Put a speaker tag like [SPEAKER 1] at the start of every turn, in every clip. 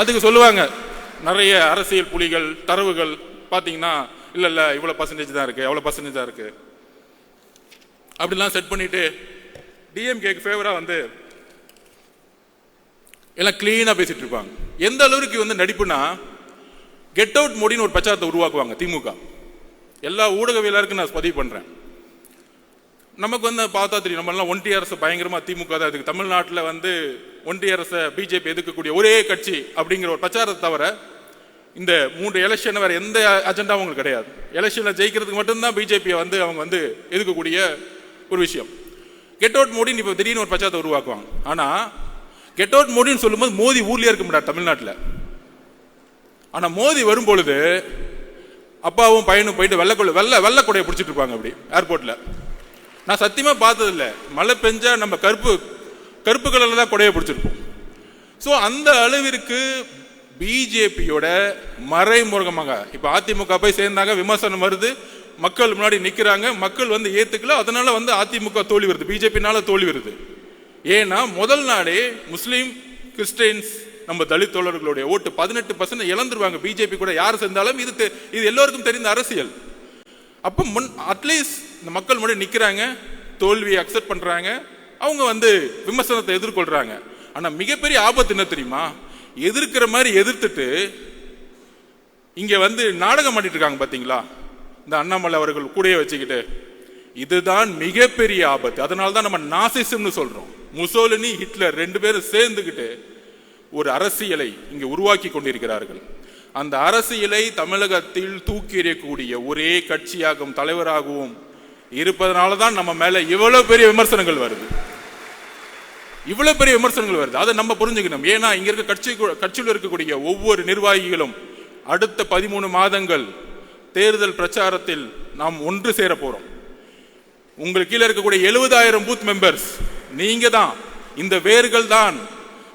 [SPEAKER 1] அதுக்கு சொல்லுவாங்க நிறைய அரசியல் புலிகள் தரவுகள் பார்த்தீங்கன்னா, இல்லை இவ்வளோ பர்சன்டேஜ் தான் இருக்குது, எவ்வளோ பர்சன்டேஜ் தான் இருக்குது அப்படிலாம் செட் பண்ணிட்டு டிஎம்கேக்கு ஃபேவராக வந்து எல்லாம் கிளீனாக பேசிட்டு இருப்பாங்க. எந்த அளவுக்கு வந்து நடிப்புனா, கெட் அவுட் மோடின்னு ஒரு பிரச்சாரத்தை உருவாக்குவாங்க திமுக. எல்லா ஊடகவியலாருக்கும் நான் பதிவு பண்ணுறேன். நமக்கு வந்து பார்த்தா தெரியும், நம்மளாம் ஒன்றிய அரசு பயங்கரமாக திமுக தான் இதுக்கு தமிழ்நாட்டில் வந்து ஒன்றிய அரசை பிஜேபி எதிர்க்கக்கூடிய ஒரே கட்சி அப்படிங்கிற ஒரு பிரச்சாரத்தை தவிர இந்த 3 எலெக்ஷன் வேறு எந்த அஜெண்டாவும் அவங்களுக்கு கிடையாது. எலெக்ஷனில் ஜெயிக்கிறதுக்கு மட்டும்தான் பிஜேபியை வந்து அவங்க வந்து எதிர்க்கக்கூடிய ஒரு விஷயம். கெட் அவுட் மோடின்னு இப்போ திடீர்னு ஒரு பிரச்சாரத்தை உருவாக்குவாங்க. ஆனால் கெட் அவுட் மோடின்னு சொல்லும்போது மோடி ஊர்லேயே இருக்க மாட்டார் தமிழ்நாட்டில். ஆனால் மோடி வரும்பொழுது அப்பாவும் பையனும் போயிட்டு வெள்ளை கொடையை பிடிச்சிட்டு இருப்பாங்க அப்படி ஏர்போர்ட்டில். நான் சத்தியமாக பார்த்ததில்லை. மழை பெஞ்சா நம்ம கருப்பு கலரில் தான் கொடையை பிடிச்சிருப்போம். ஸோ அந்த அளவிற்கு பிஜேபியோட மறைமுகமாக இப்போ அதிமுக போய் சேர்ந்தாங்க, விமர்சனம் வருது, மக்கள் முன்னாடி நிற்கிறாங்க, மக்கள் வந்து ஏற்றுக்கல, அதனால வந்து அதிமுக தோல்வி வருது, பிஜேபினால தோல்வி வருது. ஏன்னா முதல் நாளே முஸ்லீம் கிறிஸ்டியன்ஸ் நம்ம தலித் தோழர்களுடைய ஓட்டு 18% இழந்துருவாங்க பிஜேபி கூட யார் சேர்ந்தாலும். இது எல்லோருக்கும் தெரிந்த அரசியல். அப்போ அட்லீஸ்ட் இந்த மக்கள் முன்னாடி நிற்கிறாங்க, தோல்வியை அக்செப்ட் பண்ணுறாங்க, அவங்க வந்து விமர்சனத்தை எதிர்கொள்கிறாங்க. ஆனால் மிகப்பெரிய ஆபத்து என்ன தெரியுமா, எதிர்க்கிற மாதிரி எதிர்த்துட்டு இங்கே வந்து நாடகம் பண்ணிட்டு இருக்காங்க பார்த்தீங்களா, இந்த அண்ணாமலை அவர்கள் கூடயே வச்சுக்கிட்டு. இதுதான் மிகப்பெரிய ஆபத்து. அதனால தான் நம்ம நாசிசம்னு சொல்கிறோம். முசோலினி ஹிட்லர் 2 பேரும் சேர்ந்துக்கிட்டு ஒரு அரசியலை இங்கே உருவாக்கி கொண்டிருக்கிறார்கள். அந்த அரசியலை தமிழகத்தில் தூக்கி எறியக்கூடிய ஒரே கட்சியாகவும் தலைவராகவும் இருப்பதனால தான் நம்ம மேல இவ்வளவு பெரிய விமர்சனங்கள் வருது. அதை நம்ம புரிஞ்சுக்கணும். ஏன்னா இங்க இருக்க கட்சியில் இருக்கக்கூடிய ஒவ்வொரு நிர்வாகிகளும் அடுத்த 13 மாதங்கள் தேர்தல் பிரச்சாரத்தில் நாம் ஒன்று சேர போறோம். உங்களுக்கு கீழே இருக்கக்கூடிய 70,000 பூத் மெம்பர்ஸ் நீங்க தான். இந்த வேர்கள் தான்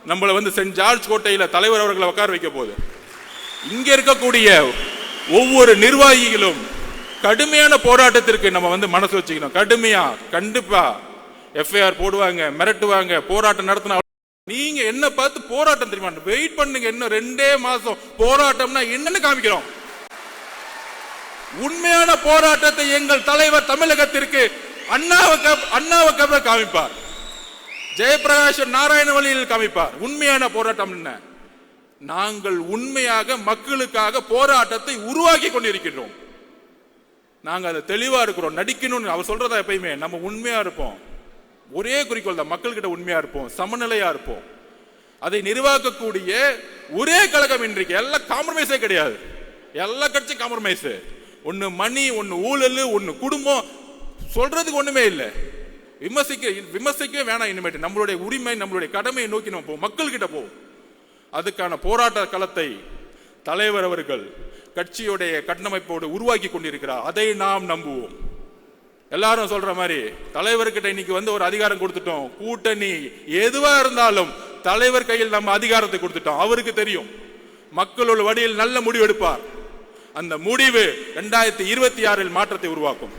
[SPEAKER 1] நம்மளை வந்து சென்ட் ஜார்ஜ் கோட்டையில தலைவர் அவர்களை உட்கார வைக்க போகுது. இங்க இருக்கக்கூடிய ஒவ்வொரு நிர்வாகிகளும் கடுமையான போராட்டத்திற்கு நம்ம வந்து மனசு வச்சுக்கணும். கடுமையா கண்டிப்பா எஃப்ஐஆர் போடுவாங்க, மிரட்டுவாங்க, போராட்டம் நடத்தினா. நீங்க என்ன பார்த்து போராட்டம் தெரியுமா, வெயிட் பண்ணுங்க, இன்னும் 2 மாசம் போராட்டம்னா என்னன்னு காமிக்கிறோம். உண்மையான போராட்டத்தை எங்கள் தலைவர் தமிழகத்திற்கு அண்ணாவுக்கு காமிப்பார், ஜெயபிரகாஷ் நாராயண வழியில் காமிப்பார். உண்மையான போராட்டம் என்ன, நாங்கள் உண்மையாக மக்களுக்காக போராட்டத்தை உருவாக்கி கொண்டிருக்கின்றோம். நாங்கள் அதை தெளிவா இருக்கிறோம். நடிக்கணும்னு அவர் சொல்றதா எப்பயுமே நம்ம உண்மையா இருப்போம். ஒரே குறிக்கோள் தான், மக்கள் கிட்ட உண்மையா இருப்போம், சமநிலையா இருப்போம். அதை நிர்வாகக்கூடிய ஒரே கழகம் இன்றைக்கு. எல்லாம் காம்ப்ரமைஸே கிடையாது, எல்லா கட்சியும் காம்ப்ரமைஸ். ஒன்னு மணி, ஒன்னு ஊழல், ஒன்னு குடும்பம், சொல்றதுக்கு ஒண்ணுமே இல்லை. விமர்சிக்கவே வேணாம். இனிமேட்டு நம்மளுடைய உரிமை, நம்மளுடைய கடமையை நோக்கி நம்ம போவோம், மக்கள் கிட்ட போவோம். அதுக்கான போராட்ட களத்தை தலைவர் அவர்கள் கட்சியுடைய கட்டமைப்போடு உருவாக்கி கொண்டிருக்கிறார். அதை நாம் நம்புவோம். எல்லாரும் சொல்ற மாதிரி தலைவர்கிட்ட இன்னைக்கு வந்து ஒரு அதிகாரம் கொடுத்துட்டோம். கூட்டணி எதுவா இருந்தாலும் தலைவர் கையில் நம்ம அதிகாரத்தை கொடுத்துட்டோம். அவருக்கு தெரியும் மக்களோட வழியில் நல்ல முடிவு எடுப்பார். அந்த முடிவு 2026 மாற்றத்தை உருவாக்கும்.